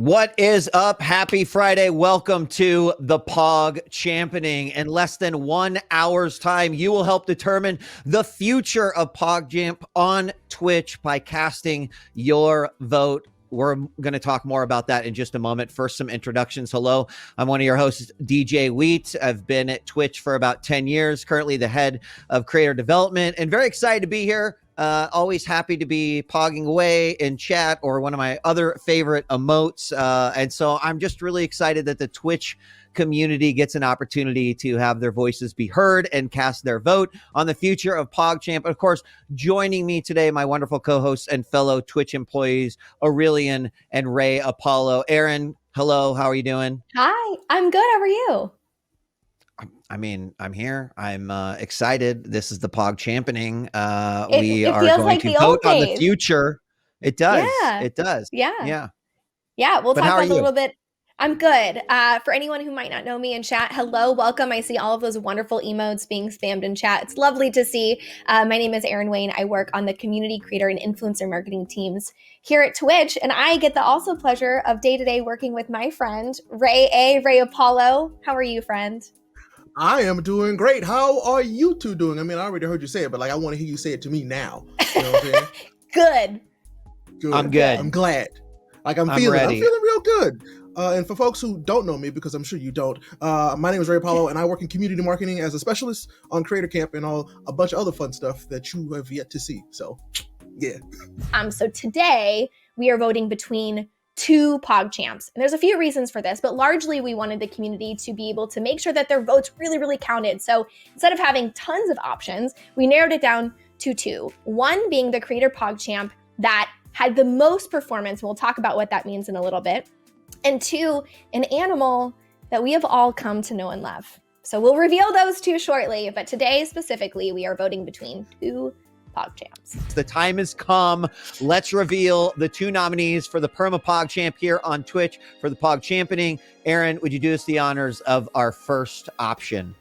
What is up? Happy Friday. Welcome to the PogChampening. In less than 1 hour's time, you will help determine the future of PogChamp on Twitch by casting your vote. We're going to talk more about that in just a moment. First, some introductions. Hello, I'm one of your hosts, DJ Wheat. I've been at Twitch for about 10 years, currently the head of creator development, and very excited to be here. Always happy to be pogging away in chat or one of my other favorite emotes. And so I'm just really excited that the Twitch community gets an opportunity to have their voices be heard and cast their vote on the future of PogChamp. Of course, joining me today, my wonderful co-hosts and fellow Twitch employees, Aurelian and Ray Apollo. Aaron, hello. How are you doing? Hi, I'm good. How are you? I mean, I'm here. I'm excited. This is the PogChampening. We are going like to vote on the future. It does. Yeah. It does. Yeah. We'll talk about it a little bit. I'm good. For anyone who might not know me in chat, hello, welcome. I see all of those wonderful emotes being spammed in chat. It's lovely to see. My name is Erin Wayne. I work on the community creator and influencer marketing teams here at Twitch, and I get the also pleasure of day-to-day working with my friend, Ray Apollo. How are you, friend? I am doing great. How are you two doing? I mean, I already heard you say it, but I want to hear you say it to me now. You know what I'm saying? Good. I'm good. I'm glad. I'm feeling real good. And for folks who don't know me, because I'm sure you don't, my name is Ray Apollo, and I work in community marketing as a specialist on Creator Camp and a bunch of other fun stuff that you have yet to see. So, yeah. So today we are voting between two PogChamps. And there's a few reasons for this, but largely we wanted the community to be able to make sure that their votes really counted. So instead of having tons of options, we narrowed it down to two. One being the creator PogChamp that had the most performance, and we'll talk about what that means in a little bit. And two, an animal that we have all come to know and love. So we'll reveal those two shortly, but today specifically, we are voting between two PogChamps. The time has come. Let's reveal the two nominees for the Perma PogChamp here on Twitch for the PogChampening. Aaron, would you do us the honors of our first option?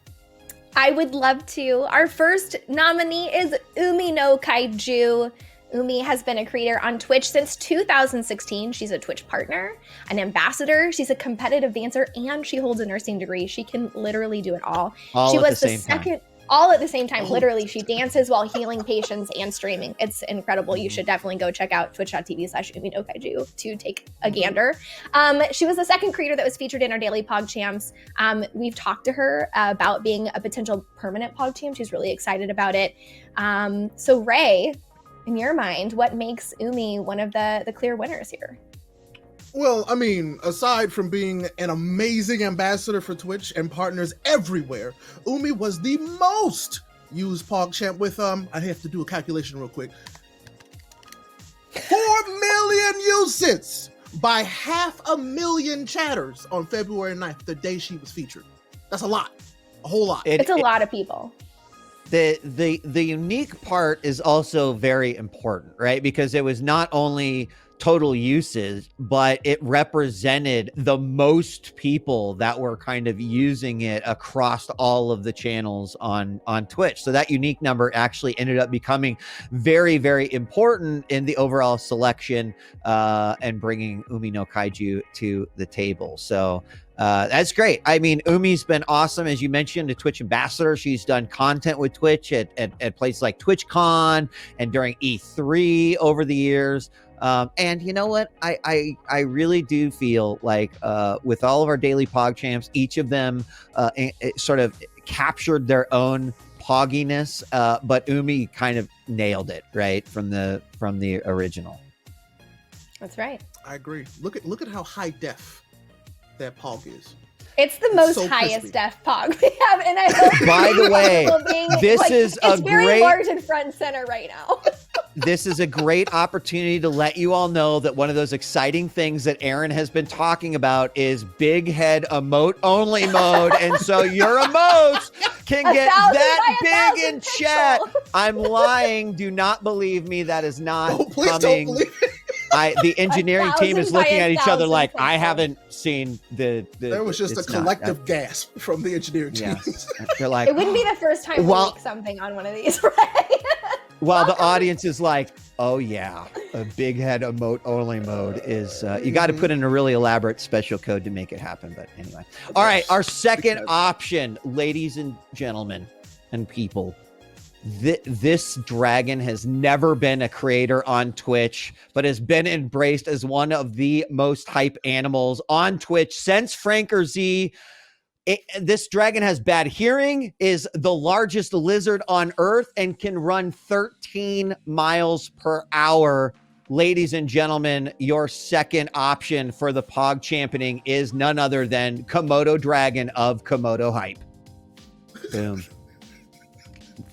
I would love to. Our first nominee is UmiNoKaiju. Umi has been a creator on Twitch since 2016. She's a Twitch partner, an ambassador. She's a competitive dancer, and she holds a nursing degree. She can literally do it all. She was the second. All at the same time, literally. She dances while healing patients and streaming. It's incredible. You should definitely go check out twitch.tv/UmiNoKaiju to take a gander. She was the second creator that was featured in our daily PogChamps. We've talked to her about being a potential permanent PogChamp. She's really excited about it. So Ray, in your mind, what makes Umi one of the clear winners here? Well, I mean, aside from being an amazing ambassador for Twitch and partners everywhere, Umi was the most used PogChamp with, I have to do a calculation real quick, 4 million uses by 500,000 chatters on February 9th, the day she was featured. That's a lot, a whole lot. It's a lot of people. The unique part is also very important, right? Because it was not only total uses, but it represented the most people that were kind of using it across all of the channels on Twitch. So that unique number actually ended up becoming very important in the overall selection and bringing UmiNoKaiju to the table. So that's great. I mean, Umi's been awesome. As you mentioned, a Twitch ambassador. She's done content with Twitch at places like TwitchCon and during E3 over the years. And you know what? I really do feel like with all of our daily PogChamps, each of them sort of captured their own pogginess, but Umi kind of nailed it right from the original. That's right. I agree. Look at how high def that pog is. It's the most so highest def pog we have, and I hope. By the way, this is it's very large and front and center right now. This is a great opportunity to let you all know that one of those exciting things that Aaron has been talking about is big head emote only mode. And so your emotes can get that big in chat. I'm lying. Do not believe me. That is not coming. Don't believe it. The engineering team is looking at each other like, I haven't seen the there was just a collective gasp from the engineering team. Yes. They're like, it wouldn't be the first time we make something on one of these, right? While the audience is like, oh yeah. a big head emote only mode is you got to put in a really elaborate special code to make it happen. But anyway, all right, our second option, ladies and gentlemen and people. This dragon has never been a creator on Twitch, but has been embraced as one of the most hype animals on Twitch since Franker Z. This dragon has bad hearing, is the largest lizard on Earth, and can run 13 miles per hour. Ladies and gentlemen, your second option for the PogChampening is none other than Komodo Dragon of KomodoHype. Boom.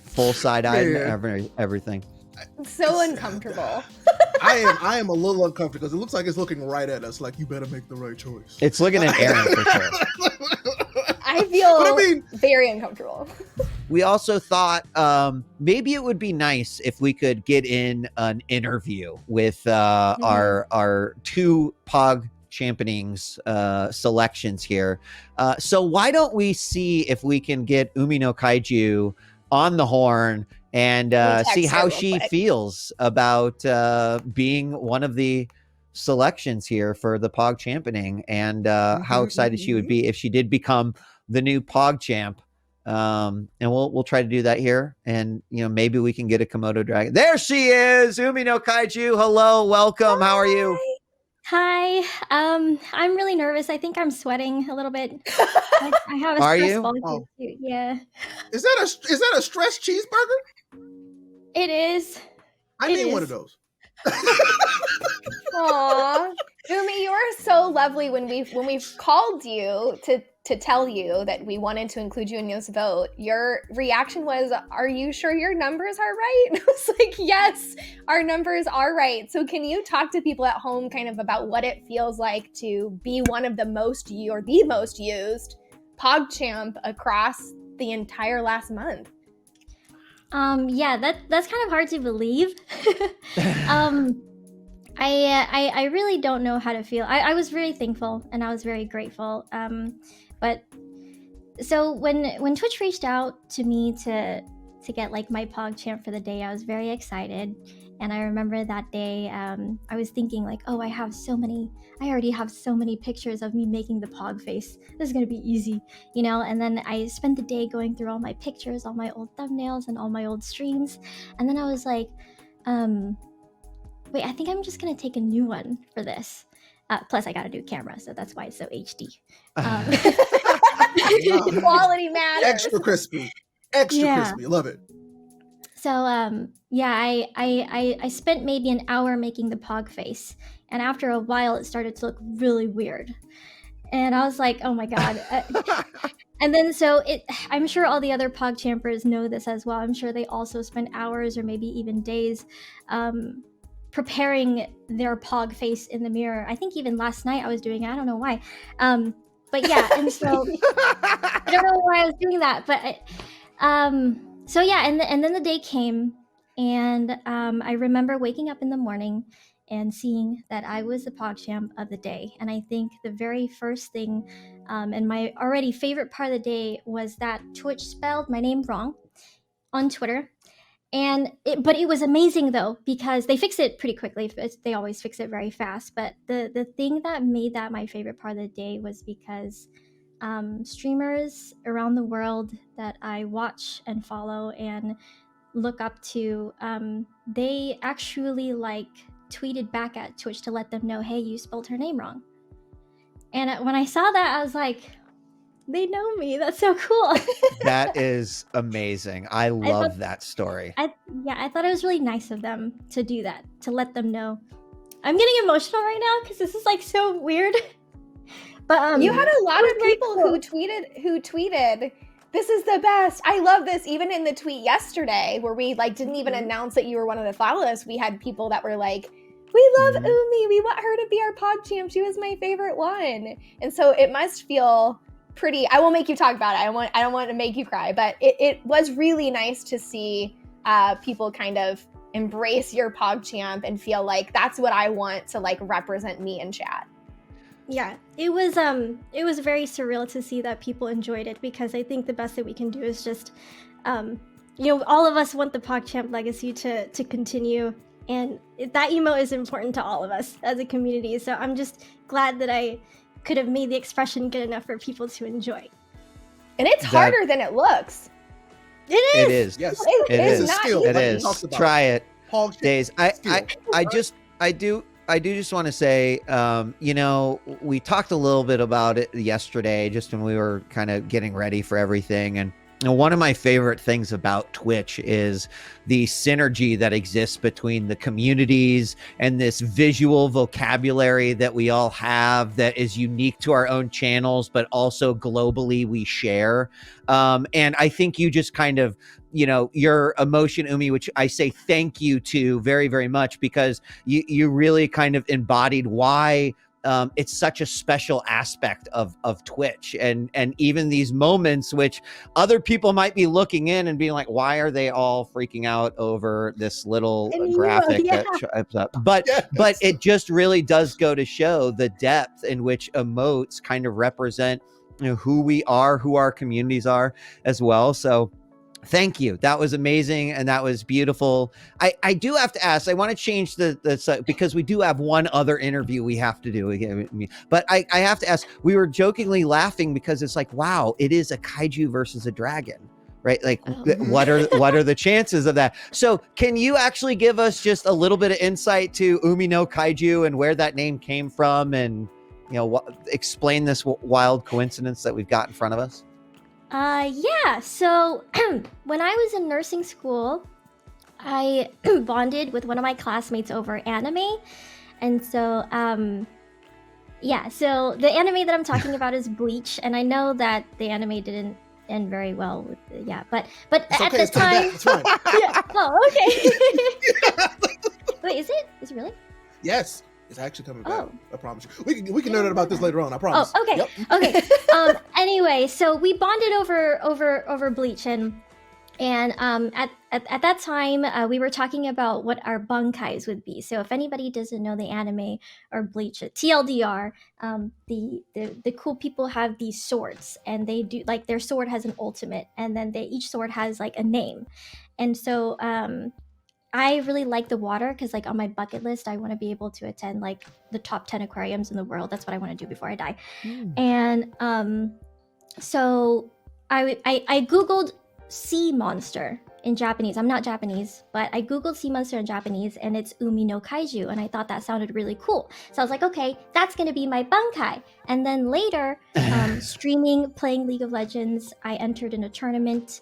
Full side-eye, everything. So uncomfortable. I am a little uncomfortable because it looks like it's looking right at us. Like, you better make the right choice. It's looking at Aaron for sure. I feel very uncomfortable. We also thought maybe it would be nice if we could get in an interview with our two PogChampenings selections here. So why don't we see if we can get UmiNoKaiju on the horn and see how she feels about being one of the selections here for the PogChampening, and how excited she would be if she did become the new PogChamp. And we'll try to do that here, and maybe we can get a Komodo Dragon. There she is, UmiNoKaiju. Hello, welcome. How are you? Hi. I'm really nervous. I think I'm sweating a little bit. I have a stress ball too. Yeah. Is that a stress cheeseburger? It is. I need one of those. Aw, Umi, you are so lovely. When we've called you to tell you that we wanted to include you in this vote, your reaction was, "Are you sure your numbers are right?" And I was like, "Yes, our numbers are right." So can you talk to people at home kind of about what it feels like to be one of the most used PogChamp across the entire last month? Yeah, that's kind of hard to believe. I really don't know how to feel. I was very thankful and I was very grateful. But so when Twitch reached out to me to get like my PogChamp for the day, I was very excited. And I remember that day, I was thinking like, oh, I already have so many pictures of me making the Pog face. This is gonna be easy, And then I spent the day going through all my pictures, all my old thumbnails and all my old streams. And then I was like, wait, I think I'm just gonna take a new one for this. Plus I got a new camera, so that's why it's so HD. Quality matters. Extra crispy. Crispy. Love it. So I spent maybe an hour making the Pog face, and after a while it started to look really weird, and I was like, oh my god. And then I'm sure all the other PogChampers know this as well. I'm sure they also spent hours or maybe even days preparing their Pog face in the mirror. I think even last night I was doing it. I don't know why. But yeah, and so I don't know why I was doing that, but so yeah, and then the day came, and I remember waking up in the morning and seeing that I was the PogChamp of the day. And I think the very first thing, and my already favorite part of the day, was that Twitch spelled my name wrong on Twitter. But it was amazing though, because they fixed it pretty quickly. They always fix it very fast. But the thing that made that my favorite part of the day was because streamers around the world that I watch and follow and look up to, they actually tweeted back at Twitch to let them know, hey, you spelled her name wrong. And when I saw that, I was like, they know me. That's so cool. That is amazing. I love that story. I thought it was really nice of them to do that, to let them know. I'm getting emotional right now because this is so weird. But you had a lot of people who tweeted, "This is the best. I love this." Even in the tweet yesterday, where we didn't even announce that you were one of the finalists, we had people that were like, "We love Umi. We want her to be our PogChamp. She was my favorite one." And so it must feel pretty. I won't make you talk about it. I don't want to make you cry, but it was really nice to see people kind of embrace your PogChamp and feel like that's what I want to represent me in chat. Yeah, it was very surreal to see that people enjoyed it, because I think the best that we can do is just all of us want the PogChamp legacy to continue, and that emote is important to all of us as a community. So I'm just glad that I could have made the expression good enough for people to enjoy. And it's harder than it looks. It is. Yes, It is. is not Skill. easy. It is. Talks about Try it, PogChamp Days. skill. I do just want to say, you know, we talked a little bit about it yesterday, just when we were kind of getting ready for everything. And you know, one of my favorite things about Twitch is the synergy that exists between the communities and this visual vocabulary that we all have that is unique to our own channels, but also globally we share. And I think you just kind of, you know, your emotion, Umi, which I say thank you to very, very much, because you really kind of embodied why it's such a special aspect of Twitch, and even these moments which other people might be looking in and being like, why are they all freaking out over this little graphic that shows up? But it just really does go to show the depth in which emotes kind of represent, you know, who we are, who our communities are as well. So thank you. That was amazing. And that was beautiful. I do have to ask, I want to change the because we do have one other interview we have to do. But I have to ask, we were jokingly laughing because it's like, wow, it is a kaiju versus a dragon, right? Like what are the chances of that? So can you actually give us just a little bit of insight to UmiNoKaiju and where that name came from, and, you know, explain this wild coincidence that we've got in front of us? Yeah, so when I was in nursing school, I bonded with one of my classmates over anime. And so, yeah, so the anime that I'm talking about is Bleach, and I know that the anime didn't end very well with but at the time, It's fine. yeah. Oh, okay. Wait, is it really? Yes, it's actually coming back. Oh. I promise you. We can nerd about this later on. I promise. Oh, okay. Yep. Okay. Anyway, so we bonded over Bleach, and at that time we were talking about what our bankais would be. So if anybody doesn't know the anime or Bleach, TLDR, the cool people have these swords, and they do, like, their sword has an ultimate, and then each sword has like a name. And so I really like the water, because, like, on my bucket list, I want to be able to attend like the top 10 aquariums in the world. That's what I want to do before I die. And so I googled sea monster in Japanese. I'm not Japanese, but I googled sea monster in Japanese, and it's UmiNoKaiju, and I thought that sounded really cool. So I was like, okay, that's gonna be my bankai. And then later, streaming, playing League of Legends, I entered in a tournament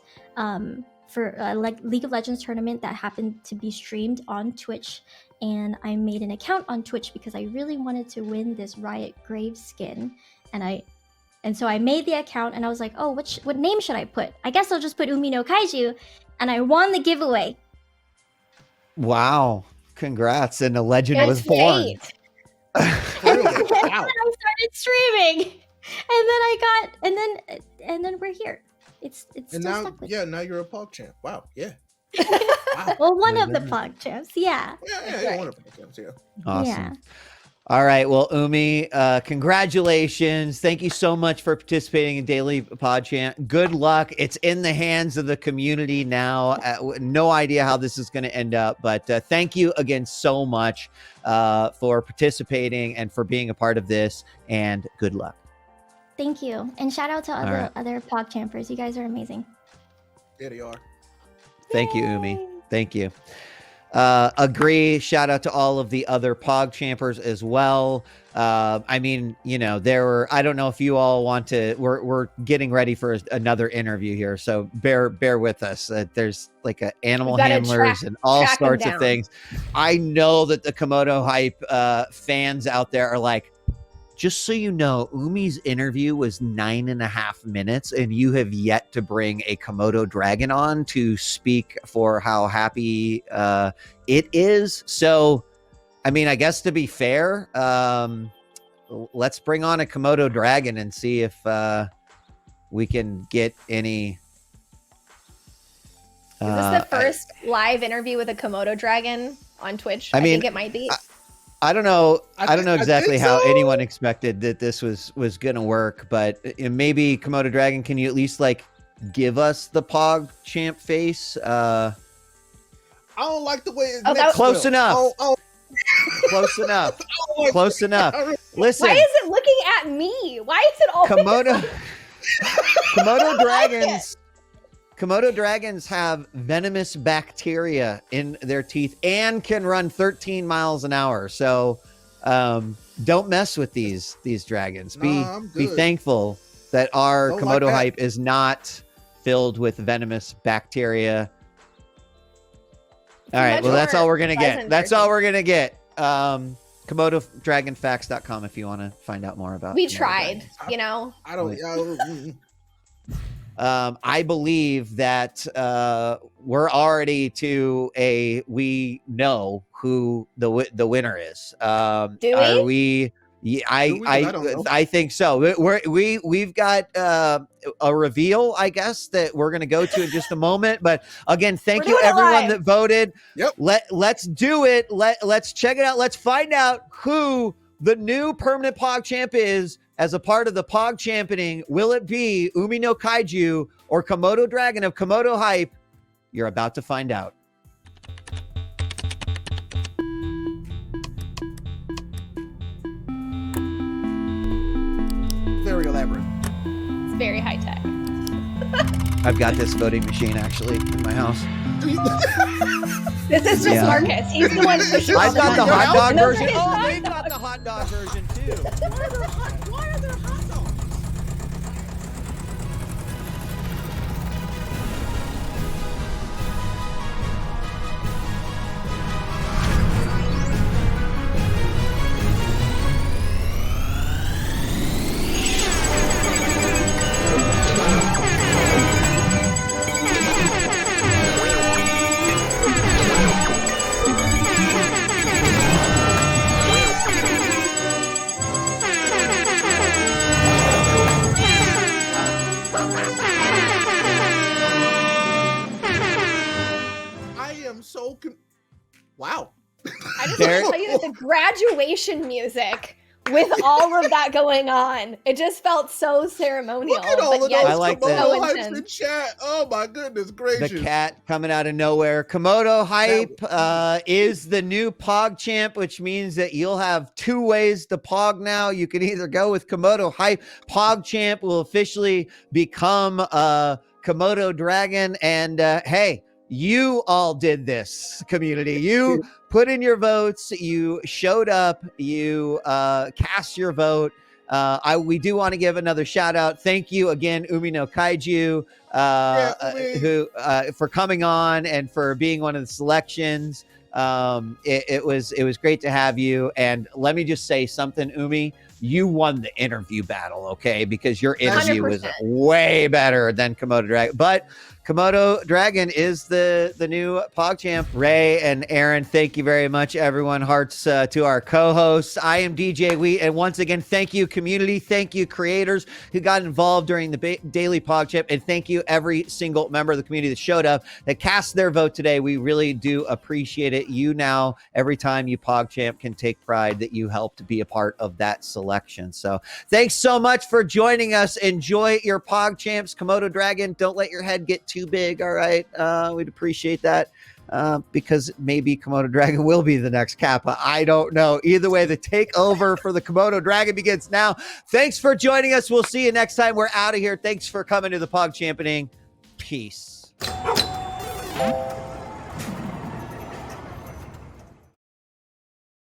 for like League of Legends tournament that happened to be streamed on Twitch, and I made an account on Twitch because I really wanted to win this Riot Grave skin, and so I made the account, and I was like, oh, what name should I put? I guess I'll just put UmiNoKaiju, and I won the giveaway. Wow, congrats, and a legend was born. Really? And Wow. I started streaming, and then we're here. It's And still now, stuck with now you're a PogChamp. Wow. Yeah. well, one of the PogChamps, yeah. Yeah. One of the PogChamps. Yeah. Awesome. Yeah. All right. Well, Umi, congratulations. Thank you so much for participating in Daily PogChamp. Good luck. It's in the hands of the community now. No idea how this is going to end up, but thank you again so much for participating and for being a part of this, and good luck. Thank you, and shout out to other PogChampers. You guys are amazing. There they are. Thank you, Umi. Thank you. Agree. Shout out to all of the other PogChampers as well. I mean, you know, I don't know if you all want to, we're getting ready for another interview here. So bear with us. There's like animal handlers and all sorts of things. I know that the KomodoHype fans out there are like, just so you know, Umi's interview was 9.5 minutes, and you have yet to bring a Komodo Dragon on to speak for how happy it is. So, I mean, I guess to be fair, let's bring on a Komodo Dragon and see if we can get any. Is this the first live interview with a Komodo Dragon on Twitch? I think it might be. I don't know. I don't know exactly how so. anyone expected that this was going to work, but maybe Komodo Dragon, can you at least like give us the PogChamp face? I don't like the way. Oh, that was- Close enough. Oh, Close enough. Close enough. Listen, Why is it looking at me? Why is it always Komodo dragons. Komodo dragons have venomous bacteria in their teeth and can run 13 miles an hour. So don't mess with these dragons. I'm Be good. thankful that our Don't like KomodoHype that. is not filled with venomous bacteria. All right, much well, that's more all we're gonna get. pleasant That's version. all we're gonna get. KomodoDragonFacts.com if you want to find out more about. We Komodo tried, dragons. you know. I don't. I believe that we're already to we know who the winner is. Do Are we? Yeah, Do we? 'Cause I don't know. I think so. We've got a reveal, I guess, that we're gonna go to in just a moment. But again, thank We're you doing it everyone live. that voted. Yep. Let's do it. Let's check it out. Let's find out who the new permanent PogChamp is as a part of the PogChampening. Will it be UmiNoKaiju or Komodo Dragon of KomodoHype? You're about to find out. Very elaborate. It's very high tech. I've got this voting machine actually in my house. This is just Yeah. Marcus. He's the one pushing all I've got the buttons. hot dog And those version. are his Oh, hot they've got dogs. the hot dog version too. Why are there hot dogs? I am so wow. I just There- want to tell you that the graduation music with all of that going on, it just felt so ceremonial. Look at all but of yet those I like that. so Komodo hypes intense. in chat. Oh my goodness The gracious. cat coming out of nowhere. KomodoHype is the new PogChamp, which means that you'll have two ways to Pog now. You can either go with KomodoHype. PogChamp will officially become Komodo Dragon. And hey, you all did this, community. You put in your votes. You showed up. You cast your vote. We do want to give another shout out. Thank you again, UmiNoKaiju, Umi. who for coming on and for being one of the selections. It was great to have you. And let me just say something, Umi. You won the interview battle, okay? Because your interview was 100%. way better than Komodo Dragon. But Komodo Dragon is the new PogChamp. Ray and Aaron, thank you very much, everyone. Hearts to our co-hosts. I am DJ Wheat, and once again, thank you, community. Thank you, creators who got involved during the daily PogChamp, and thank you, every single member of the community that showed up, that cast their vote today. We really do appreciate it. You now, every time you PogChamp, can take pride that you helped be a part of that selection. So thanks so much for joining us. Enjoy your PogChamps. Komodo Dragon, don't let your head get too big, all right? We'd appreciate that because maybe Komodo Dragon will be the next Kappa. I don't know. Either way, the takeover for the Komodo Dragon begins now. Thanks for joining us. We'll see you next time. We're out of here. Thanks for coming to the PogChampening. Peace.